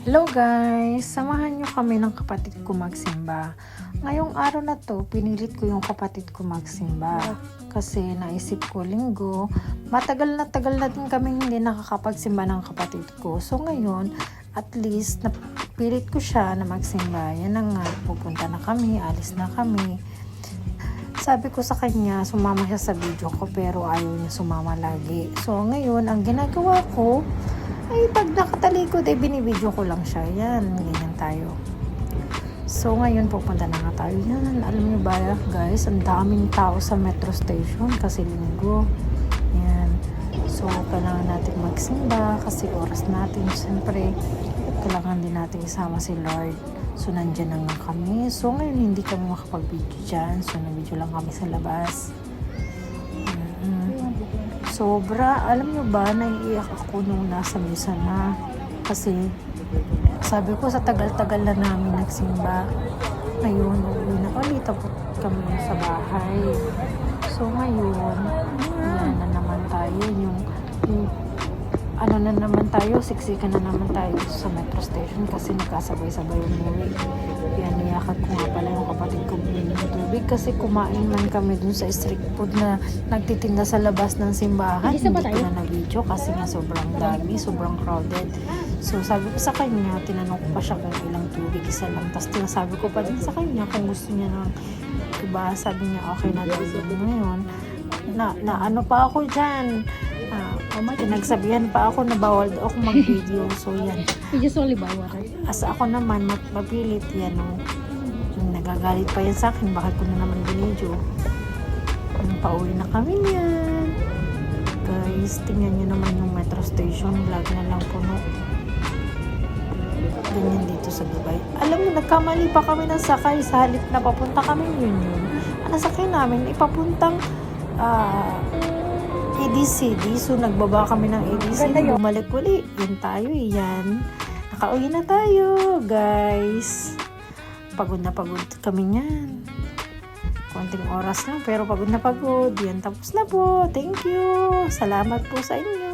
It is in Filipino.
Hello guys! Samahan nyo kami ng kapatid ko magsimba. Ngayong araw na to, pinilit ko yung kapatid ko magsimba. Kasi naisip ko linggo, matagal na din kami hindi nakakapagsimba ng kapatid ko. So ngayon, at least, napilit ko siya na magsimba. Yan na nga, pupunta na kami, alis na kami. Sabi ko sa kanya, sumama siya sa video ko pero ayaw niya sumama lagi. So ngayon, ang ginagawa ko, ay pag nakatalikod ay binibidyo ko lang siya. Yan, ganyan tayo. So ngayon pupunta na nga tayo. Yan, alam niyo ba guys, ang daming tao sa metro station kasi linggo. Yan. So kailangan natin magsimba kasi oras natin. Siyempre, kailangan din natin isama si Lord. So nandyan na nga kami. So ngayon hindi kami makapag-video dyan. So nag-video lang kami sa labas. Sobra, alam nyo ba, naiiyak ako nung nasa misa na. Kasi, sabi ko sa tagal-tagal na namin nagsimba. Ngayon, uwi na ulit po kami sa bahay. So, ngayon, yan na naman tayo. Ano na naman tayo, siksikan na naman tayo sa metro station kasi nagkasabay-sabay yung uwi. Yan, niyakad ko nga pala yung kapatid ko ng tubig kasi kumain man kami dun sa street food na nagtitinda sa labas ng simbahan. Hindi ko na na-video kasi nga sobrang dami, sobrang crowded. So sabi ko sa kanya, tinanong ko pa siya kung ilang tubig, isa lang. Tapos tinasabi ko pa din sa kanya kung gusto niya ng iba. Sabi niya okay na daw yun ngayon. Na ano pa ako dyan. Pinagsabihan pa ako na bawal daw ako mag-video. So yan. As ako naman mapilit yan. Yung nagagalit pa yan sa akin, bakit ko na naman binidyo. Pauwi na kami niyan. Guys, tingnan nyo naman yung metro station. Lagi na lang puno. Ganyan dito sa Dubai. Alam mo, nagkamali pa kami ng sakay sa halip na papunta kami yun. Ang sakay namin, ipapuntang EDCD. So, nagbaba kami ng EDCD. Bumalik uli. Yan tayo, yan. Nakauwi na tayo, guys. Pagod na pagod kami yan. Konting oras lang, pero pagod na pagod. Yan, tapos na po. Thank you. Salamat po sa inyo.